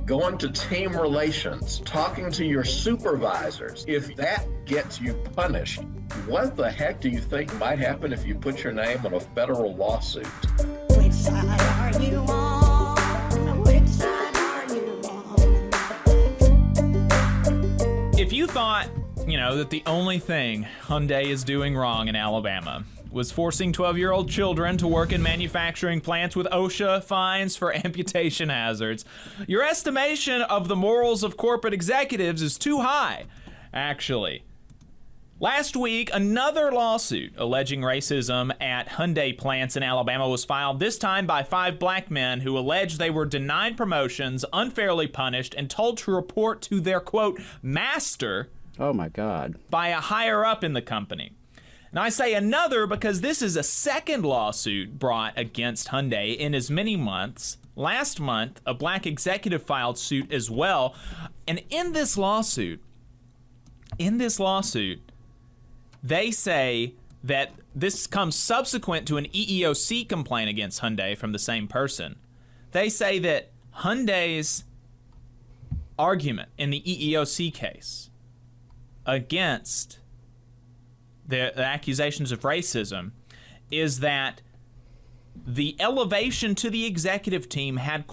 going to team relations, talking to your supervisors. If that gets you punished, what the heck do you think might happen if you put your name on a federal lawsuit? Which side are you on? Which side are you on? If you thought, that the only thing Hyundai is doing wrong in Alabama was forcing 12-year-old children to work in manufacturing plants with OSHA fines for amputation hazards, your estimation of the morals of corporate executives is too high, actually. Last week, another lawsuit alleging racism at Hyundai plants in Alabama was filed, this time by 5 black men who alleged they were denied promotions, unfairly punished, and told to report to their, quote, master, oh my God, by a higher up in the company. Now, I say another because this is a second lawsuit brought against Hyundai in as many months. Last month, a black executive filed suit as well. And in this lawsuit, they say that this comes subsequent to an EEOC complaint against Hyundai from the same person. They say that Hyundai's argument in the EEOC case against the accusations of racism is that the elevation to the executive team had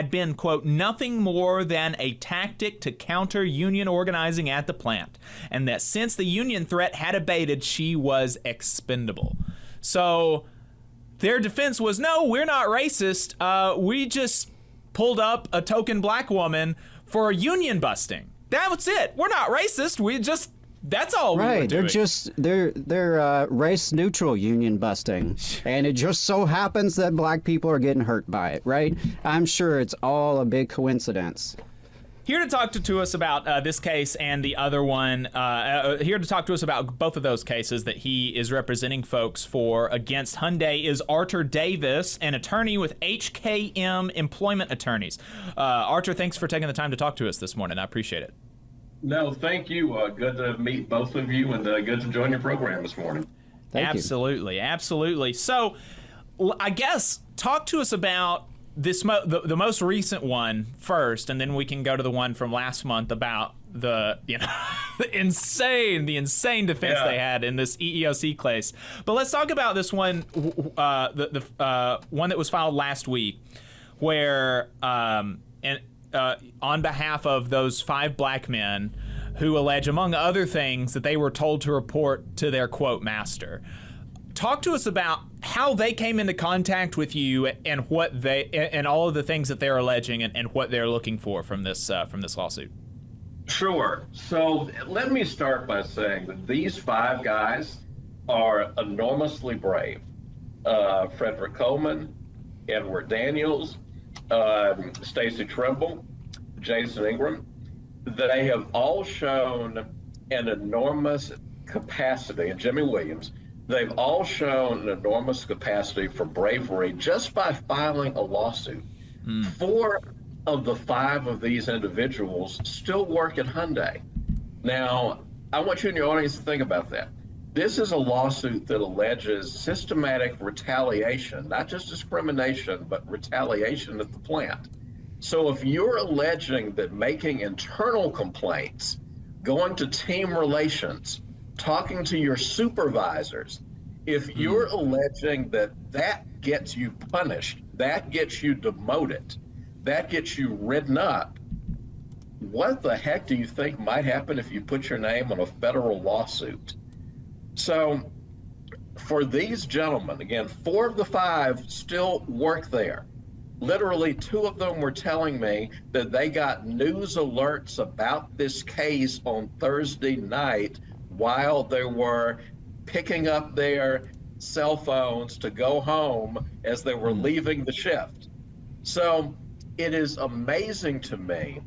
been, quote, nothing more than a tactic to counter union organizing at the plant, and that since the union threat had abated, she was expendable. So their defense was, no, we're not racist. We just pulled up a token black woman for union busting. That was it. We're not racist. That's all we were doing. They're race neutral union busting, and it just so happens that black people are getting hurt by it, right? I'm sure it's all a big coincidence. Here to talk to us about this case and the other one, here to talk to us about both of those cases that he is representing folks for against Hyundai is Artur Davis, an attorney with HKM Employment Attorneys. Artur, thanks for taking the time to talk to us this morning. I appreciate it. No, thank you. Good to meet both of you, and good to join your program this morning. Thank you. Absolutely. So, I guess talk to us about this the most recent one first, and then we can go to the one from last month about the the insane defense they had in this EEOC case. But let's talk about this one, the one that was filed last week, where on behalf of those 5 black men who allege, among other things, that they were told to report to their, quote, master. Talk to us about how they came into contact with you and what and all of the things that they're alleging and what they're looking for from this lawsuit. Sure. So let me start by saying that these 5 guys are enormously brave. Frederick Coleman, Edward Daniels, Stacy Trimble, Jason Ingram, they have all shown an enormous capacity, and Jimmy Williams, they've all shown an enormous capacity for bravery just by filing a lawsuit. 4 of the 5 of these individuals still work at Hyundai. Now, I want you and your audience to think about that. This is a lawsuit that alleges systematic retaliation, not just discrimination, but retaliation at the plant. So if you're alleging that making internal complaints, going to team relations, talking to your supervisors, if you're alleging that that gets you punished, that gets you demoted, that gets you ridden up, what the heck do you think might happen if you put your name on a federal lawsuit? So for these gentlemen, again, 4 of the 5 still work there. Literally 2 of them were telling me that they got news alerts about this case on Thursday night while they were picking up their cell phones to go home as they were leaving the shift. So it is amazing to me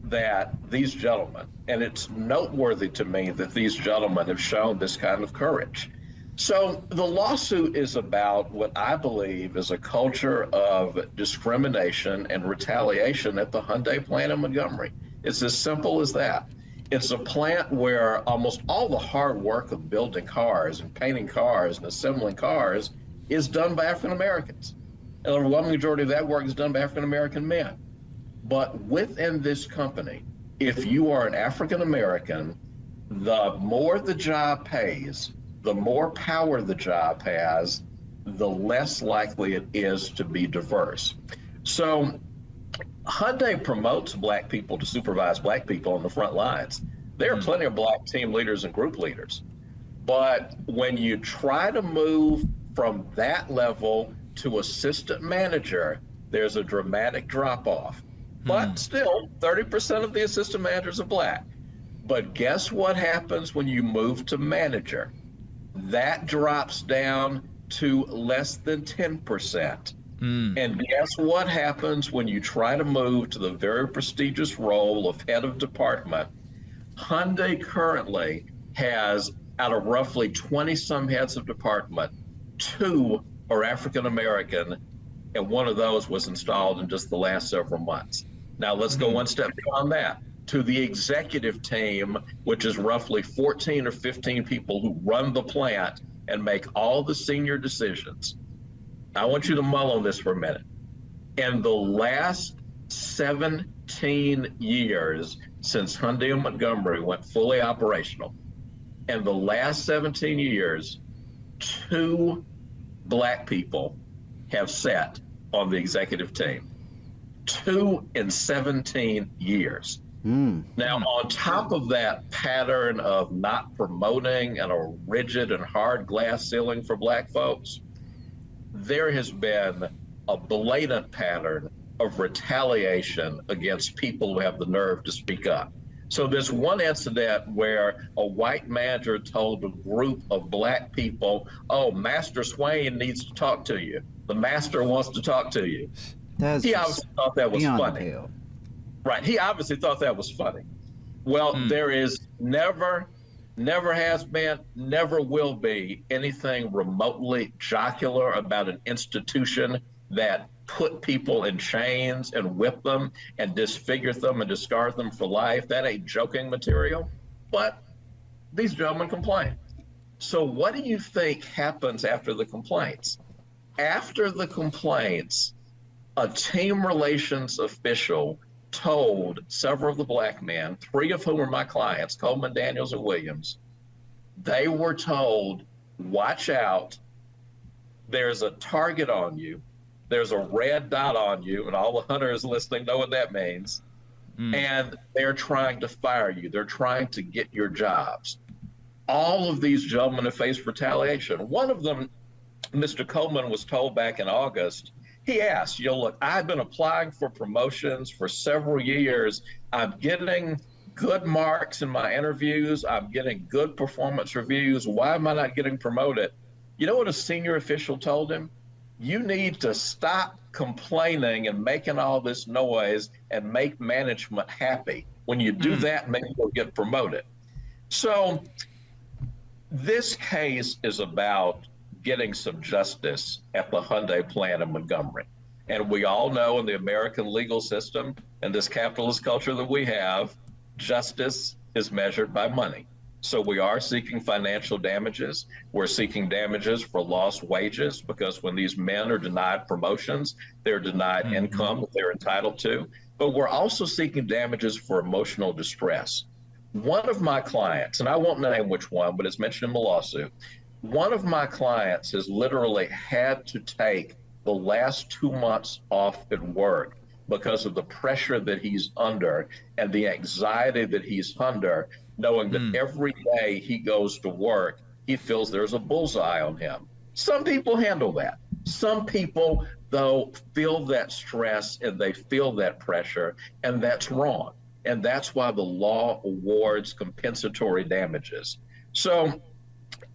that these gentlemen, and it's noteworthy to me that these gentlemen have shown this kind of courage. So the lawsuit is about what I believe is a culture of discrimination and retaliation at the Hyundai plant in Montgomery. It's as simple as that. It's a plant where almost all the hard work of building cars and painting cars and assembling cars is done by African Americans. And the overwhelming majority of that work is done by African American men. But within this company, if you are an African American, the more the job pays, the more power the job has, the less likely it is to be diverse. So Hyundai promotes black people to supervise black people on the front lines. There are plenty of black team leaders and group leaders. But when you try to move from that level to assistant manager, there's a dramatic drop off. But still, 30% of the assistant managers are black. But guess what happens when you move to manager? That drops down to less than 10%. And guess what happens when you try to move to the very prestigious role of head of department? Hyundai currently has, out of roughly 20 some heads of department, 2 are African American, and one of those was installed in just the last several months. Now let's go one step beyond that to the executive team, which is roughly 14 or 15 people who run the plant and make all the senior decisions. I want you to mull on this for a minute. In the last 17 years since Hyundai and Montgomery went fully operational, in the last 17 years, 2 black people have sat on the executive team. 2 in 17 years. Now, on top of that pattern of not promoting and a rigid and hard glass ceiling for black folks, there has been a blatant pattern of retaliation against people who have the nerve to speak up. So there's one incident where a white manager told a group of black people, "Oh, Master Swain needs to talk to you. The master wants to talk to you." He obviously thought that was funny. Right. He obviously thought that was funny. Well, there is never has been, never will be anything remotely jocular about an institution that put people in chains and whip them and disfigure them and discard them for life. That ain't joking material. But these gentlemen complain. So what do you think happens after the complaints? After the complaints, a team relations official told several of the black men, 3 of whom are my clients, Coleman, Daniels, and Williams, they were told, watch out, there's a target on you, there's a red dot on you, and all the hunters listening know what that means, and they're trying to fire you, they're trying to get your jobs. All of these gentlemen have faced retaliation. One of them, Mr. Coleman, was told back in August, he asked, look, I've been applying for promotions for several years. I'm getting good marks in my interviews. I'm getting good performance reviews. Why am I not getting promoted? You know what a senior official told him? You need to stop complaining and making all this noise and make management happy. When you do that, maybe you'll get promoted. So this case is about getting some justice at the Hyundai plant in Montgomery. And we all know in the American legal system and this capitalist culture that we have, justice is measured by money. So we are seeking financial damages. We're seeking damages for lost wages because when these men are denied promotions, they're denied income that they're entitled to. But we're also seeking damages for emotional distress. One of my clients, and I won't name which one, but it's mentioned in the lawsuit, one of my clients has literally had to take the last 2 months off at work because of the pressure that he's under and the anxiety that he's under, knowing that every day he goes to work, he feels there's a bullseye on him. Some people handle that. Some people, though, feel that stress and they feel that pressure, and that's wrong. And that's why the law awards compensatory damages. So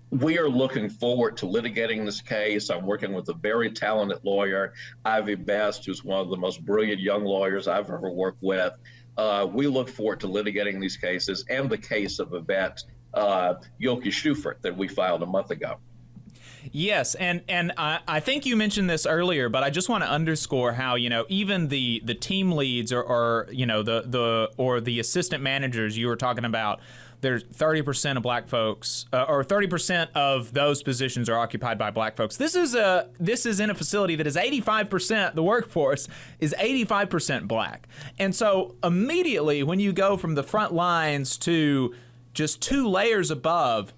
we are looking forward to litigating this case. I'm working with a very talented lawyer, Ivy Best, who's one of the most brilliant young lawyers I've ever worked with. We look forward to litigating these cases and the case of Yvette Yulke Schufert that we filed a month ago. Yes, and I think you mentioned this earlier, but I just want to underscore how, even the team leads or the assistant managers you were talking about there's 30% of black folks, or 30% of those positions are occupied by black folks. This is in a facility that is 85%. The workforce is 85% black, and so immediately when you go from the front lines to just 2 layers above,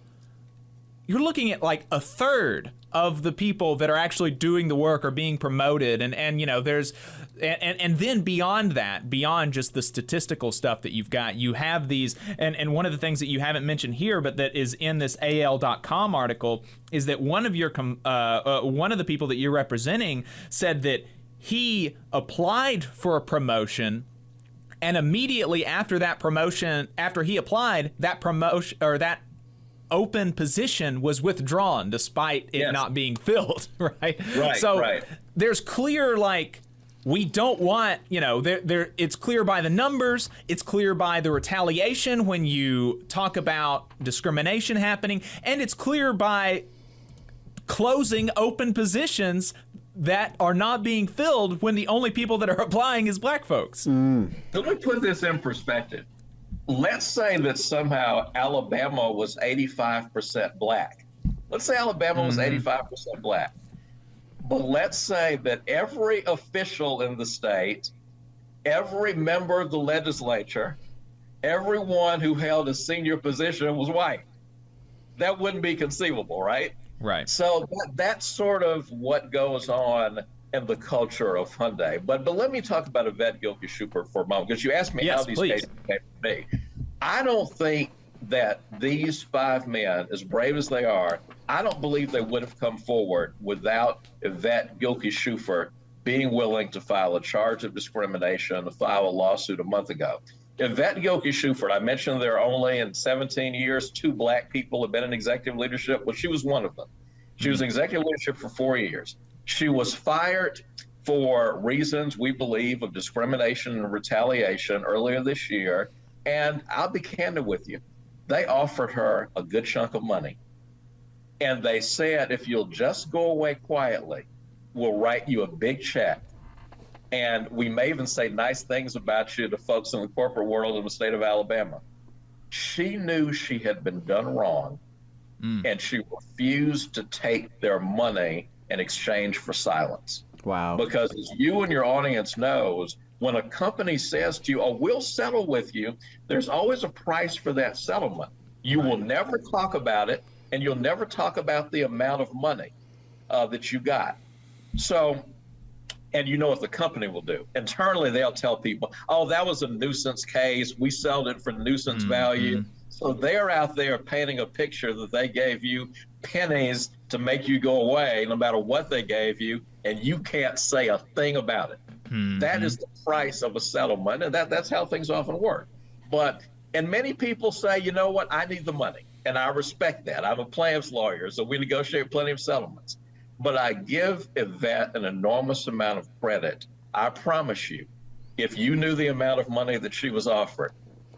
you're looking at like a third of the people that are actually doing the work are being promoted, and you know, there's and then beyond that, beyond just the statistical stuff that you've got, you have these, and one of the things that you haven't mentioned here but that is in this AL.com article is that one of the people that you're representing said that he applied for a promotion, and immediately after that promotion, after he applied, that promotion or that open position was withdrawn despite it not being filled, right? So there's clear, like, we don't want, you know, it's clear by the numbers, it's clear by the retaliation when you talk about discrimination happening, and it's clear by closing open positions that are not being filled when the only people that are applying is black folks. So let me put this in perspective. Let's say that somehow Alabama was 85% black. Let's say Alabama was 85% black. But let's say that every official in the state, every member of the legislature, everyone who held a senior position was white. That wouldn't be conceivable, right? Right. So that's sort of what goes on in the culture of Hyundai. But let me talk about Yvette Gilkey-Schuper for a moment, because you asked me how these cases came to me. I don't think that these 5 men, as brave as they are, I don't believe they would have come forward without Yvette Gilkey-Schuper being willing to file a charge of discrimination, to file a lawsuit a month ago. Yvette Gilkey-Schuper, I mentioned there are only in 17 years 2 black people have been in executive leadership. Well, she was one of them. She was in executive leadership for 4 years. She was fired for reasons we believe of discrimination and retaliation earlier this year. And I'll be candid with you. They offered her a good chunk of money. And they said, if you'll just go away quietly, we'll write you a big check. And we may even say nice things about you to folks in the corporate world in the state of Alabama. She knew she had been done wrong, and she refused to take their money in exchange for silence. Wow. Because as you and your audience knows, when a company says to you, oh, we'll settle with you, there's always a price for that settlement. You will never talk about it, and you'll never talk about the amount of money that you got. So, and you know what the company will do. Internally, they'll tell people, oh, that was a nuisance case. We sold it for nuisance value. So they're out there painting a picture that they gave you pennies to make you go away, no matter what they gave you, and you can't say a thing about it. That is the price of a settlement, and that's how things often work. And many people say, you know what, I need the money, and I respect that. I'm a plaintiff's lawyer, so we negotiate plenty of settlements. But I give Yvette an enormous amount of credit. I promise you, if you knew the amount of money that she was offered,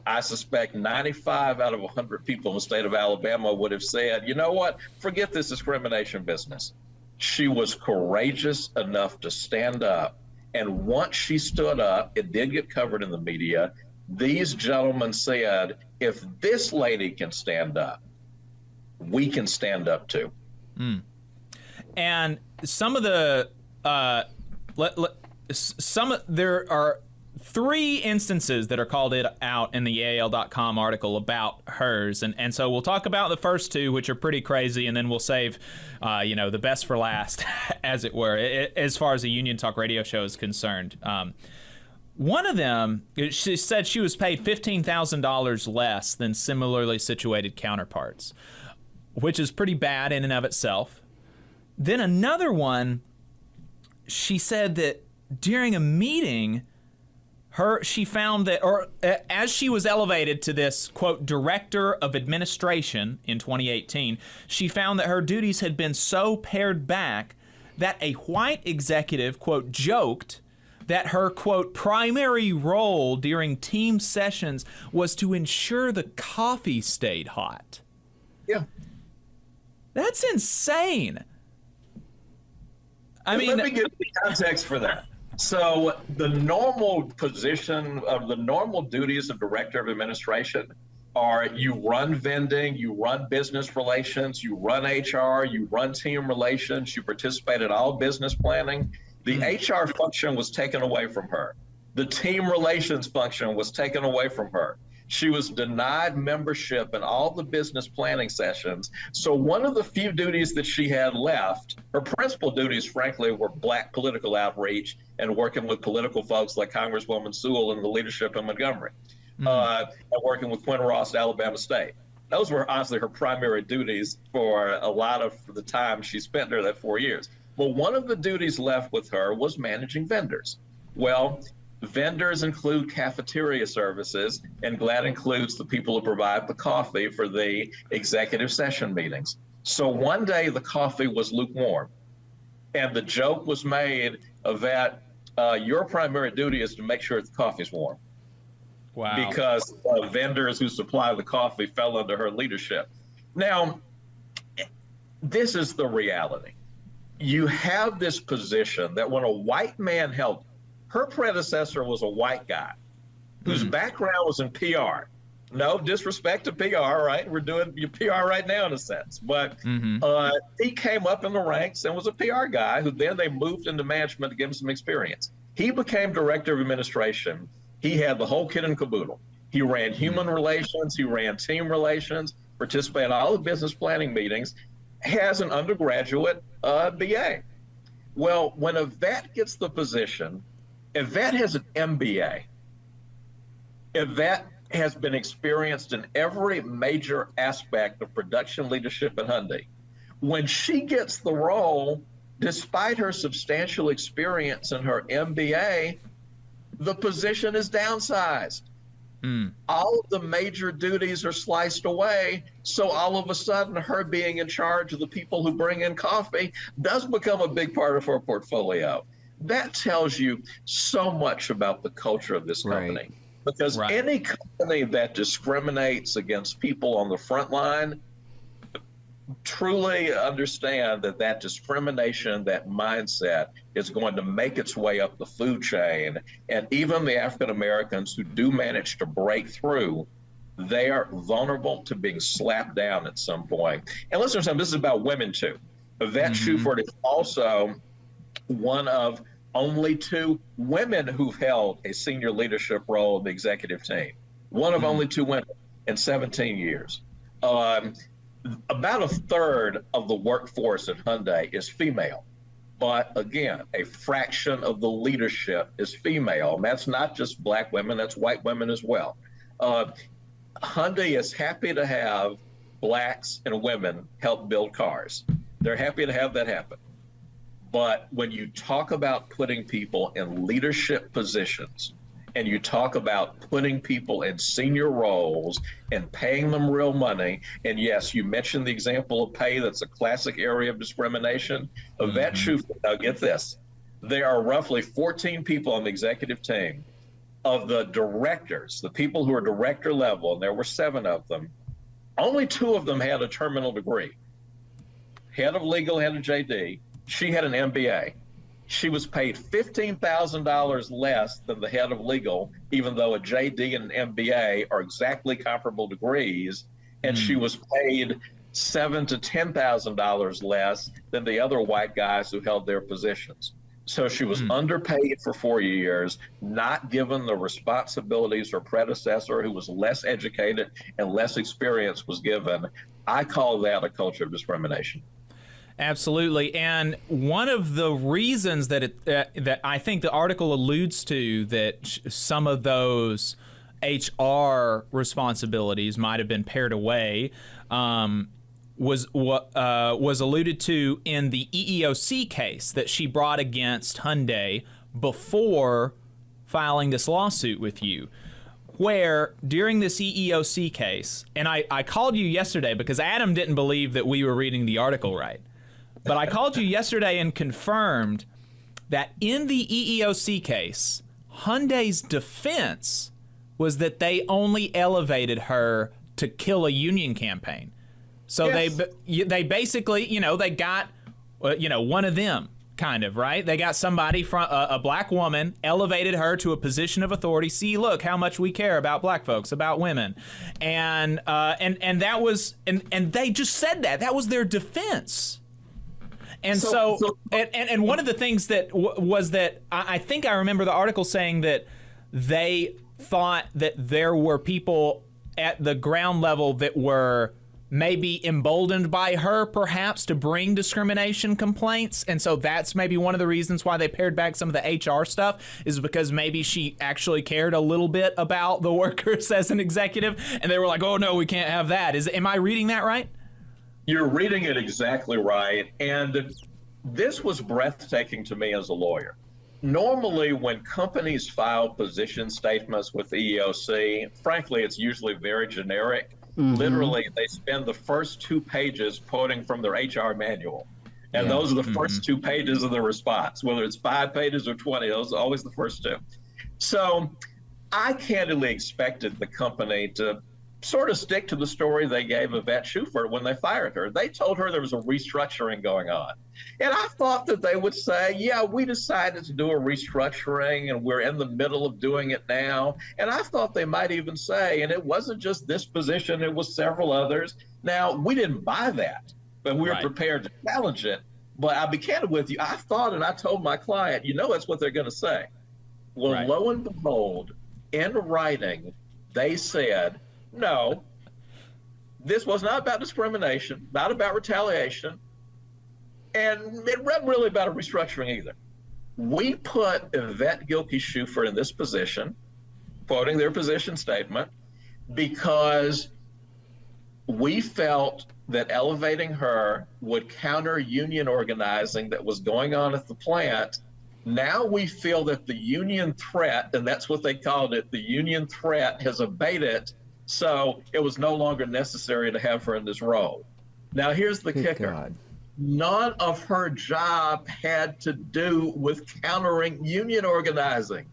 I suspect 95 out of 100 people in the state of Alabama would have said, you know what, forget this discrimination business. She was courageous enough to stand up. And once she stood up, it did get covered in the media. These gentlemen said, if this lady can stand up, we can stand up too. And some of the, there are 3 instances that are called out in the AL.com article about hers. And so we'll talk about the first 2, which are pretty crazy, and then we'll save, the best for last, as it were, as far as the Union Talk radio show is concerned. One of them, she said she was paid $15,000 less than similarly situated counterparts, which is pretty bad in and of itself. Then another one, she said that during a meeting, she found that, or as she was elevated to this, quote, director of administration in 2018, she found that her duties had been so pared back that a white executive, quote, joked that her, quote, primary role during team sessions was to ensure the coffee stayed hot. Yeah. That's insane. I mean, let me give the context for that. So the normal position of the normal duties of director of administration are you run vending, you run business relations, you run HR, you run team relations, you participate in all business planning. The HR function was taken away from her. The team relations function was taken away from her. She was denied membership in all the business planning sessions. So one of the few duties that she had left, her principal duties, frankly, were Black political outreach and working with political folks like Congresswoman Sewell and the leadership in Montgomery, and working with Quinn Ross at Alabama State. Those were honestly her primary duties for a lot of the time she spent there, that 4 years. But one of the duties left with her was managing vendors. Well, vendors include cafeteria services, and that includes the people who provide the coffee for the executive session meetings. So one day the coffee was lukewarm, and the joke was made of that your primary duty is to make sure the coffee's warm. Wow. Because vendors who supply the coffee fell under her leadership. Now, this is the reality. You have this position that when a white man held, her predecessor was a white guy whose background was in PR. No disrespect to PR, right? We're doing your PR right now in a sense. But he came up in the ranks and was a PR guy who then they moved into management to give him some experience. He became director of administration. He had the whole kit and caboodle. He ran human relations, he ran team relations, participated in all the business planning meetings, has an undergraduate BA. Well, when a vet gets the position, a vet has an MBA. A vet has been experienced in every major aspect of production leadership at Hyundai. When she gets the role, despite her substantial experience in her MBA, the position is downsized. All of the major duties are sliced away. So all of a sudden, her being in charge of the people who bring in coffee does become a big part of her portfolio. That tells you so much about the culture of this company. Right. Because any company that discriminates against people on the front line truly understand that that discrimination, that mindset is going to make its way up the food chain. And even the African Americans who do manage to break through, they are vulnerable to being slapped down at some point. And listen to something, this is about women too. Yvette Shuford is also one of only 2 women who've held a senior leadership role in the executive team. One of only 2 women in 17 years. About a third of the workforce at Hyundai is female. But again, a fraction of the leadership is female. And that's not just Black women, that's white women as well. Hyundai is happy to have Blacks and women help build cars. They're happy to have that happen. But when you talk about putting people in leadership positions, and you talk about putting people in senior roles and paying them real money, and yes, you mentioned the example of pay that's a classic area of discrimination. Yvette Shuford, now get this, there are roughly 14 people on the executive team. Of the directors, the people who are director level, and there were 7 of them, only 2 of them had a terminal degree. Head of legal had a JD, she had an MBA. She was paid $15,000 less than the head of legal, even though a JD and an MBA are exactly comparable degrees, and she was paid $7,000 to $10,000 less than the other white guys who held their positions. So she was underpaid for 4 years, not given the responsibilities her predecessor, who was less educated and less experienced, was given. I call that a culture of discrimination. Absolutely, and one of the reasons that that I think the article alludes to that some of those HR responsibilities might have been pared away was alluded to in the EEOC case that she brought against Hyundai before filing this lawsuit with you. Where during this EEOC case, and I called you yesterday because Adam didn't believe that we were reading the article right. But I called you yesterday and confirmed that in the EEOC case, Hyundai's defense was that they only elevated her to kill a union campaign. So they basically, they got, one of them kind of, right? They got somebody from a black woman, elevated her to a position of authority. See, look how much we care about black folks, about women, and that was and they just said that was their defense. And so one of the things that was that I think I remember the article saying that they thought that there were people at the ground level that were maybe emboldened by her, perhaps, to bring discrimination complaints. And so that's maybe one of the reasons why they pared back some of the HR stuff, is because maybe she actually cared a little bit about the workers as an executive. And they were like, oh, no, we can't have that. Am I reading that right? You're reading it exactly right. And this was breathtaking to me as a lawyer. Normally, when companies file position statements with the EEOC, frankly, it's usually very generic. Literally, they spend the first 2 pages quoting from their HR manual. And those are the first 2 pages of the response, whether it's 5 pages or 20, those are always the first 2. So I candidly expected the company to sort of stick to the story they gave Yvette Schufert when they fired her. They told her there was a restructuring going on. And I thought that they would say, yeah, we decided to do a restructuring and we're in the middle of doing it now. And I thought they might even say, and it wasn't just this position, it was several others. Now, we didn't buy that, but we were prepared to challenge it. But I'll be candid with you, I thought, and I told my client, that's what they're going to say. Well, lo and behold, in writing, they said, no, this was not about discrimination, not about retaliation, and it wasn't really about a restructuring either. We put Yvette Gilkey Schufert in this position, quoting their position statement, because we felt that elevating her would counter union organizing that was going on at the plant. Now we feel that the union threat, and that's what they called it, the union threat has abated. So it was no longer necessary to have her in this role. Now, here's the kicker. God. None of her job had to do with countering union organizing.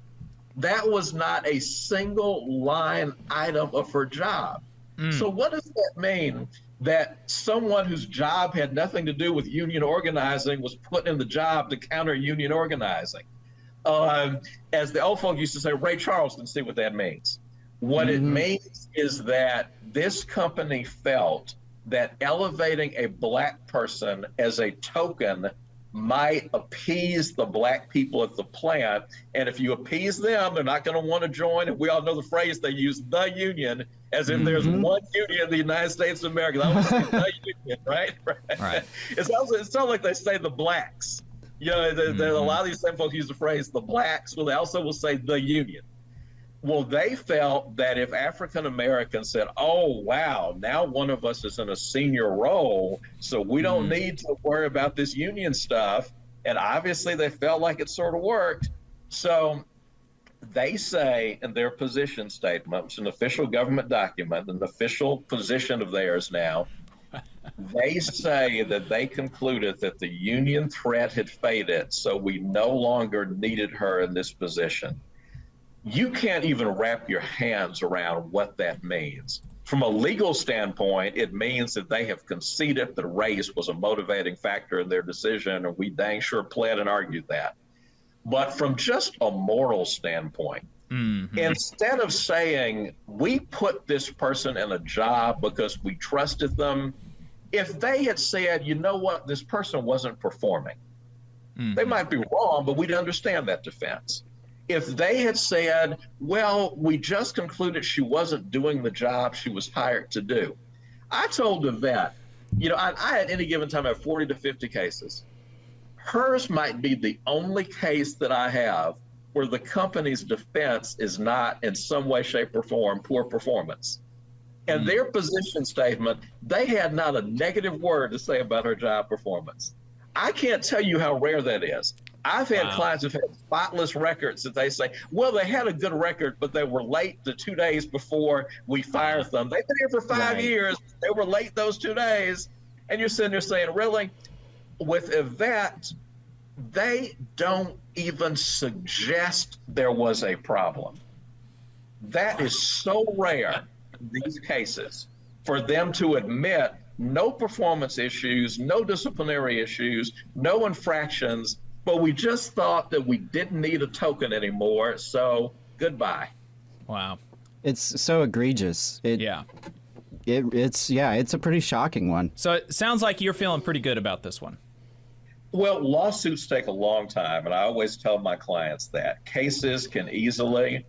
That was not a single line item of her job. So what does that mean? That someone whose job had nothing to do with union organizing was put in the job to counter union organizing. As the old folk used to say, Ray Charles didn't see what that means. What it means is that this company felt that elevating a black person as a token might appease the black people at the plant. And if you appease them, they're not going to want to join. And we all know the phrase they use, the union, as if there's one union in the United States of America. That was the union, right? It sounds like they say the blacks. A lot of these same folks use the phrase the blacks. Well, they also will say the union. Well, they felt that if African Americans said, oh, wow, now one of us is in a senior role, so we don't need to worry about this union stuff. And obviously they felt like it sort of worked. So they say in their position statement, it's an official government document, an official position of theirs now, they say that they concluded that the union threat had faded, so we no longer needed her in this position. You can't even wrap your hands around what that means. From a legal standpoint, it means that they have conceded that race was a motivating factor in their decision, and we dang sure pled and argued that. But from just a moral standpoint, instead of saying, we put this person in a job because we trusted them, if they had said, you know what, this person wasn't performing, they might be wrong, but we'd understand that defense. If they had said, well, we just concluded she wasn't doing the job she was hired to do. I told the vet, I at any given time have 40 to 50 cases. Hers might be the only case that I have where the company's defense is not in some way, shape, or form poor performance. And their position statement, they had not a negative word to say about her job performance. I can't tell you how rare that is. I've had clients who've had spotless records that they say, well, they had a good record, but they were late the 2 days before we fired them. They've been here for 5 years. They were late those 2 days. And you're sitting there saying, really? With Yvette, they don't even suggest there was a problem. That is so rare in these cases for them to admit no performance issues, no disciplinary issues, no infractions, but we just thought that we didn't need a token anymore, so goodbye. Wow. It's so egregious. Yeah. It's a pretty shocking one. So it sounds like you're feeling pretty good about this one. Well, lawsuits take a long time, and I always tell my clients that cases can easily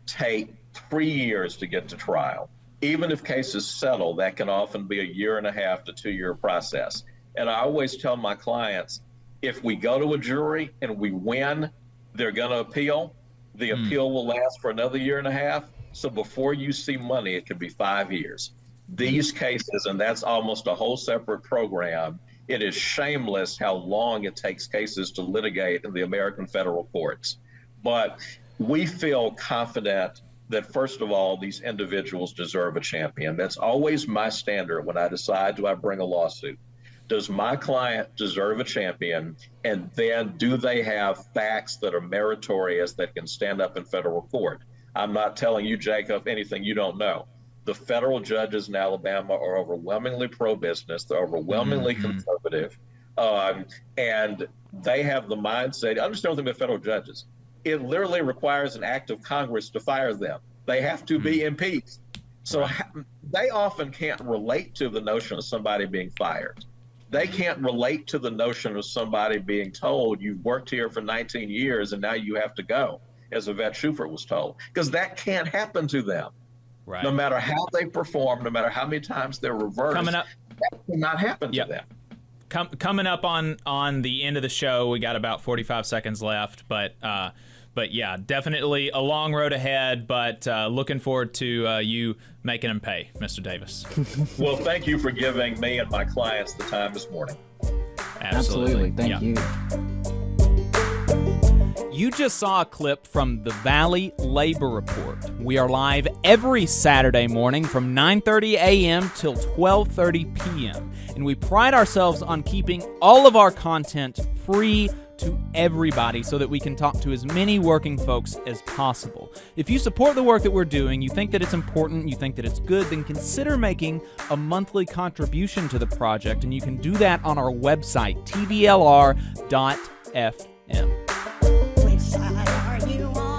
take 3 years to get to trial. Even if cases settle, that can often be a 1.5 to 2 year process. And I always tell my clients, if we go to a jury and we win, they're going to appeal. The appeal will last for another 1.5 years. So before you see money, it could be 5 years. These cases, and that's almost a whole separate program, it is shameless how long it takes cases to litigate in the American federal courts. But we feel confident that, first of all, these individuals deserve a champion. That's always my standard when I decide, do I bring a lawsuit? Does my client deserve a champion? And then do they have facts that are meritorious that can stand up in federal court? I'm not telling you, Jacob, anything you don't know. The federal judges in Alabama are overwhelmingly pro-business. They're overwhelmingly conservative. And they have the mindset, understand something about federal judges. It literally requires an act of Congress to fire them. They have to be impeached. So they often can't relate to the notion of somebody being fired. They can't relate to the notion of somebody being told, you've worked here for 19 years and now you have to go, as Yvette Schufert was told, because that can't happen to them. Right. No matter how they perform, no matter how many times they're reversed, Coming up, that cannot happen to them. Coming up on the end of the show, we got about 45 seconds left, but yeah, definitely a long road ahead, but looking forward to you making them pay, Mr. Davis. Well, thank you for giving me and my clients the time this morning. Absolutely. Thank you. You just saw a clip from the Valley Labor Report. We are live every Saturday morning from 9:30 a.m. till 12:30 p.m. And we pride ourselves on keeping all of our content free to everybody so that we can talk to as many working folks as possible. If you support the work that we're doing, you think that it's important, you think that it's good, then consider making a monthly contribution to the project, and you can do that on our website, tvlr.fm. Which side are you on?